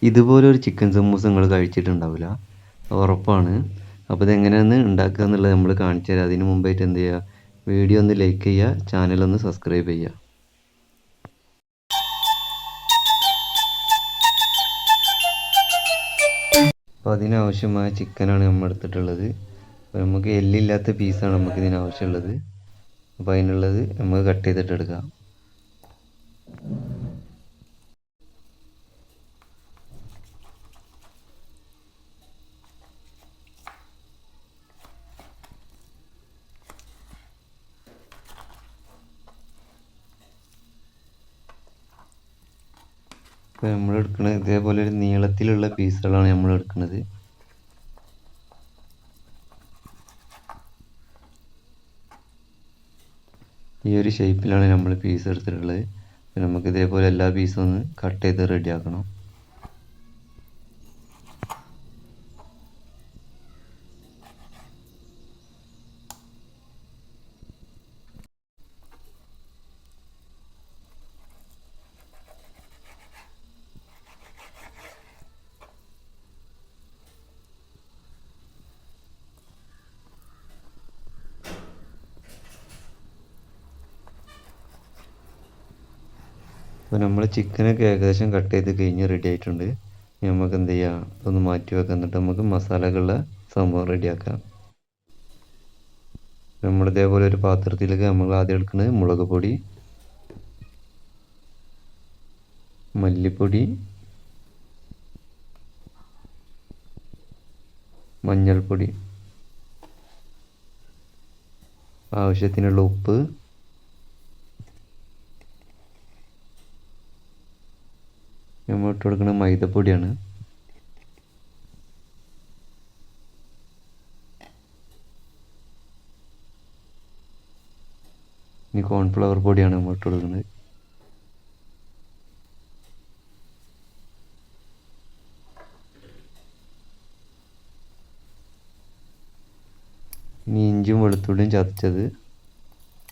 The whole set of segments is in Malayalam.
ഇതുപോലൊരു ചിക്കൻ സമൂസ നിങ്ങൾ കഴിച്ചിട്ടുണ്ടാവില്ല, ഉറപ്പാണ്. അപ്പോൾ ഇതെങ്ങനെയാണ് ഉണ്ടാക്കുക എന്നുള്ളത് നമ്മൾ കാണിച്ചു തരാം. അതിന് മുമ്പായിട്ട് എന്ത് ചെയ്യുക, വീഡിയോ ഒന്ന് ലൈക്ക് ചെയ്യുക, ചാനലൊന്ന് സബ്സ്ക്രൈബ് ചെയ്യുക. അപ്പോൾ അതിനാവശ്യമായ ചിക്കനാണ് നമ്മൾ എടുത്തിട്ടുള്ളത്. അപ്പോൾ നമുക്ക് എല്ലില്ലാത്ത പീസാണ് നമുക്ക് ഇതിനാവശ്യമുള്ളത്. അപ്പോൾ അതിനുള്ളത് നമുക്ക് കട്ട് ചെയ്തിട്ട് എടുക്കാം. ഇപ്പോൾ നമ്മൾ എടുക്കുന്നത് ഇതേപോലെ ഒരു നീളത്തിലുള്ള പീസുകളാണ് നമ്മൾ എടുക്കുന്നത്. ഈ ഒരു ഷേപ്പിലാണ് നമ്മൾ പീസ് എടുത്തിട്ടുള്ളത്. നമുക്ക് ഇതേപോലെ എല്ലാ പീസും ഒന്ന് കട്ട് ചെയ്ത് റെഡിയാക്കണം. അപ്പോൾ നമ്മൾ ചിക്കനൊക്കെ ഏകദേശം കട്ട് ചെയ്ത് കഴിഞ്ഞ് റെഡി ആയിട്ടുണ്ട്. ഇനി നമുക്ക് എന്ത് ചെയ്യാം, ഒന്ന് മാറ്റി വെക്കാം. എന്നിട്ട് നമുക്ക് മസാലകളുടെ സംഭവം റെഡിയാക്കാം. നമ്മൾ ഇതേപോലെ ഒരു പാത്രത്തിലേക്ക് നമ്മൾ ആദ്യം എടുക്കുന്നത് മുളക് പൊടി, മല്ലിപ്പൊടി, മഞ്ഞൾപ്പൊടി, ആവശ്യത്തിനുള്ള ഉപ്പ്, നമ്മൾ ഇട്ട് കൊടുക്കുന്നത് മൈദപ്പൊടിയാണ്. ഇനി കോൺഫ്ലവർ പൊടിയാണ് നമ്മൾ ഇട്ട് കൊടുക്കുന്നത്. ഇനി ഇഞ്ചിയും വെളുത്തുള്ളിയും ചതച്ചത്,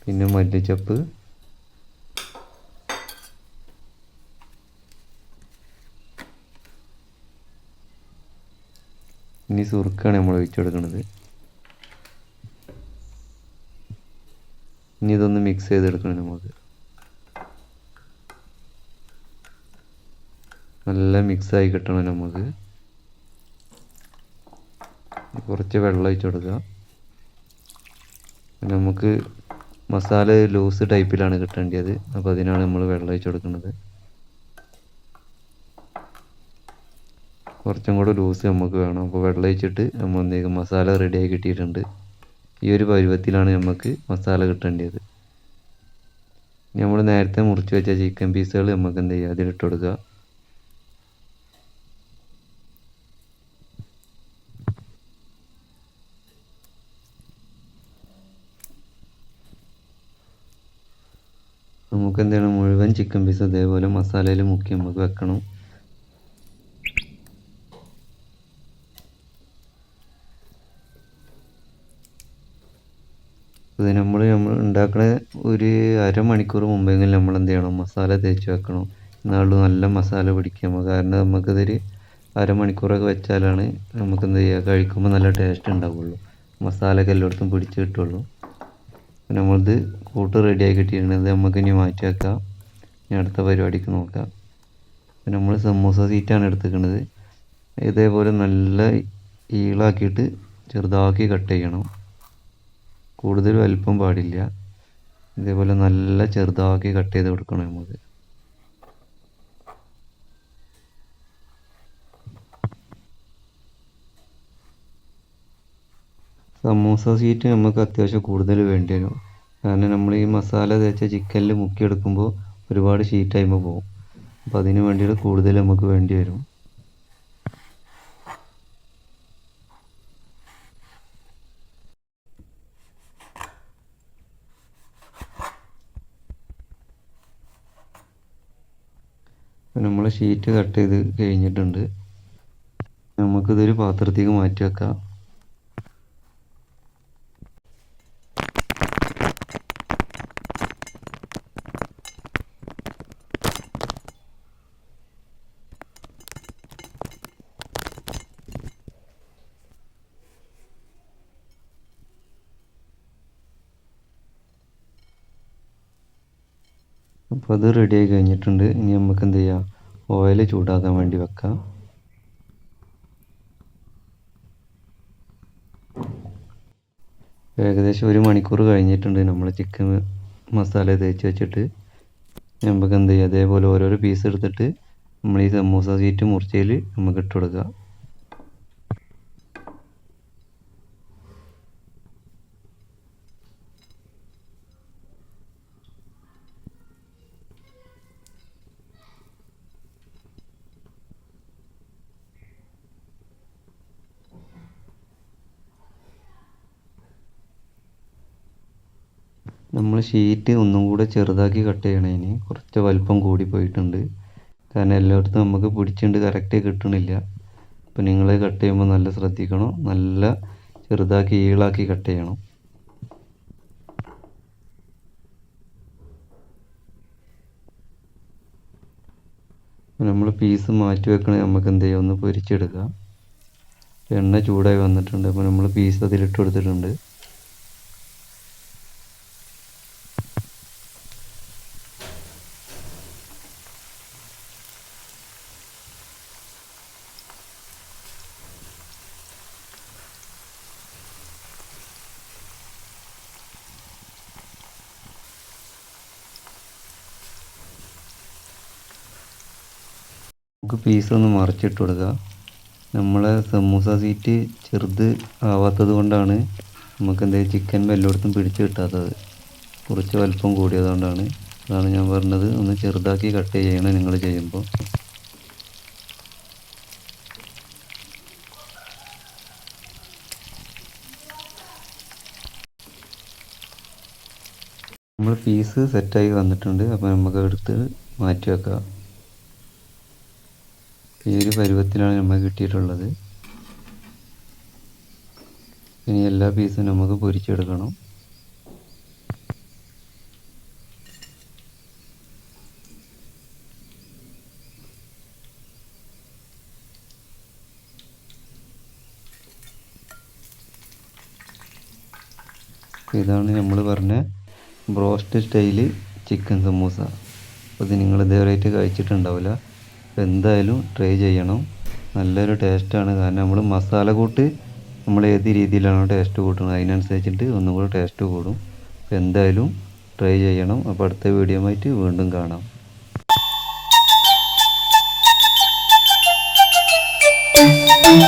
പിന്നെ മല്ലിച്ചപ്പ്, ഇനി സുർക്കയാണ് നമ്മൾ ഒഴിച്ചു കൊടുക്കുന്നത്. ഇനി ഇതൊന്ന് മിക്സ് ചെയ്തെടുക്കണം. നമുക്ക് നല്ല മിക്സായി കിട്ടണം. നമുക്ക് കുറച്ച് വെള്ളം ഒഴിച്ചു കൊടുക്കുക. നമുക്ക് മസാല ലൂസ് ടൈപ്പിലാണ് കിട്ടേണ്ടത്, അപ്പോൾ അതിനാണ് നമ്മൾ വെള്ളം ഒഴിച്ചു കൊടുക്കുന്നത്. കുറച്ചും കൂടെ ലൂസ് നമുക്ക് വേണം. അപ്പോൾ വെള്ളം ഒഴിച്ചിട്ട് നമ്മൾ എന്തെങ്കിലും മസാല റെഡിയായി കിട്ടിയിട്ടുണ്ട്. ഈ ഒരു പരുവത്തിലാണ് നമുക്ക് മസാല കിട്ടേണ്ടത്. നമ്മൾ നേരത്തെ മുറിച്ച് വെച്ച ചിക്കൻ പീസുകൾ നമുക്ക് എന്ത് ചെയ്യുക, അതിലിട്ട് കൊടുക്കുക. നമുക്ക് എന്താണ്, മുഴുവൻ ചിക്കൻ പീസ് അതേപോലെ മസാലയിൽ മുക്കി നമുക്ക് വെക്കണം. ഇത് നമ്മൾ ഉണ്ടാക്കുന്ന ഒരു അരമണിക്കൂർ മുമ്പെങ്കിലും നമ്മൾ എന്ത് ചെയ്യണം, മസാല തേച്ച് വെക്കണം. എന്നാലും നല്ല മസാല പിടിക്കുക. കാരണം നമുക്കിതൊരു അരമണിക്കൂറൊക്കെ വെച്ചാലാണ് നമുക്ക് എന്ത് ചെയ്യുക, കഴിക്കുമ്പോൾ നല്ല ടേസ്റ്റ് ഉണ്ടാവുള്ളൂ, മസാലയൊക്കെ എല്ലായിടത്തും പിടിച്ച് കിട്ടുള്ളൂ. നമ്മളിത് കൂട്ട് റെഡിയായി കിട്ടിയിരുന്നത് നമുക്ക് ഇനി മാറ്റി വെക്കാം. ഇനി അടുത്ത പരിപാടിക്ക് നോക്കാം. നമ്മൾ സമൂസ സീറ്റാണ് എടുത്തിരിക്കുന്നത്. ഇതേപോലെ നല്ല ഈളാക്കിയിട്ട് ചെറുതാക്കി കട്ട് ചെയ്യണം. കൂടുതൽ വലിപ്പം പാടില്ല. ഇതേപോലെ നല്ല ചെറുതാക്കി കട്ട് ചെയ്ത് കൊടുക്കണം നമുക്ക്. സമൂസ സീറ്റ് നമുക്ക് അത്യാവശ്യം കൂടുതൽ വേണ്ടി വരും. കാരണം നമ്മൾ ഈ മസാല തേച്ച ചിക്കനിൽ മുക്കിയെടുക്കുമ്പോൾ ഒരുപാട് ഷീറ്റായി പോകും. അപ്പോൾ അതിന് വേണ്ടിയിട്ട് കൂടുതൽ നമുക്ക് വേണ്ടി വരും. നമ്മൾ ഷീറ്റ് കട്ട് ചെയ്ത് കഴിഞ്ഞിട്ടുണ്ട്. നമുക്കിതൊരു പാത്രത്തേക്ക് മാറ്റി വെക്കാം. അപ്പോൾ അത് റെഡി ആയി കഴിഞ്ഞിട്ടുണ്ട്. ഇനി നമുക്ക് എന്ത് ചെയ്യാം, ഓയിൽ ചൂടാക്കാൻ വേണ്ടി വെക്കാം. ഏകദേശം 1 മണിക്കൂർ കഴിഞ്ഞിട്ടുണ്ട് നമ്മൾ ചിക്കൻ മസാല തേച്ച് വെച്ചിട്ട്. നമുക്ക് എന്ത് ചെയ്യാം, അതേപോലെ ഓരോരോ പീസ് എടുത്തിട്ട് നമ്മൾ ഈ സമൂസ ഷീറ്റ് മുറിച്ചതിൽ നമുക്ക് ഇട്ട് കൊടുക്കുക. നമ്മൾ ഷീറ്റ് ഒന്നും കൂടെ ചെറുതാക്കി കട്ട് ചെയ്യണതിന് കുറച്ച് വലിപ്പം കൂടി പോയിട്ടുണ്ട്. കാരണം എല്ലായിടത്തും നമുക്ക് പിടിച്ചിട്ട് കറക്റ്റ് കിട്ടണില്ല. അപ്പോൾ നിങ്ങൾ കട്ട് ചെയ്യുമ്പോൾ നല്ല ശ്രദ്ധിക്കണം, നല്ല ചെറുതാക്കി ഈളാക്കി കട്ട് ചെയ്യണം. നമ്മൾ പീസ് മാറ്റി വെക്കണേ നമുക്ക് എന്ത് ചെയ്യാം, ഒന്ന് പൊരിച്ചെടുക്കാം. എണ്ണ ചൂടായി വന്നിട്ടുണ്ട്. അപ്പോൾ നമ്മൾ പീസ് അതിലിട്ട് കൊടുത്തിട്ടുണ്ട്. നമുക്ക് പീസ് ഒന്ന് മറിച്ചിട്ട് കൊടുക്കുക. നമ്മളെ സമൂസ സീറ്റ് ചെറുത് ആവാത്തത് കൊണ്ടാണ് നമുക്ക് എന്തെങ്കിലും ചിക്കൻ എല്ലായിടത്തും പിടിച്ച് കിട്ടാത്തത്. കുറച്ച് വലിപ്പം കൂടിയതുകൊണ്ടാണ്. അതാണ് ഞാൻ പറഞ്ഞത്, ഒന്ന് ചെറുതാക്കി കട്ട് ചെയ്യണം നിങ്ങൾ ചെയ്യുമ്പോൾ. നമ്മൾ പീസ് സെറ്റായി വന്നിട്ടുണ്ട്. അപ്പോൾ നമുക്ക് എടുത്ത് മാറ്റി വെക്കാം. ഈ ഒരു പരുവത്തിലാണ് നമുക്ക് കിട്ടിയിട്ടുള്ളത്. ഇനി എല്ലാ പീസും നമുക്ക് പൊരിച്ചെടുക്കണം. ഇതാണ് നമ്മൾ പറഞ്ഞ ബ്രോസ്റ്റ് സ്റ്റൈല് ചിക്കൻ സമൂസ. അപ്പോൾ ഇത് നിങ്ങൾ ഇതേവരെയായിട്ട് കഴിച്ചിട്ടുണ്ടാവില്ല. അപ്പോൾ എന്തായാലും ട്രൈ ചെയ്യണം. നല്ലൊരു ടേസ്റ്റാണ്. കാരണം നമ്മൾ മസാല കൂട്ട് നമ്മൾ ഏത് രീതിയിലാണോ ടേസ്റ്റ് കൂട്ടുന്നത് അതിനനുസരിച്ചിട്ട് ഒന്നും കൂടെ ടേസ്റ്റ് കൂടും. അപ്പോൾ എന്തായാലും ട്രൈ ചെയ്യണം. അപ്പോൾ അടുത്ത വീഡിയോ ആയിട്ട് വീണ്ടും കാണാം.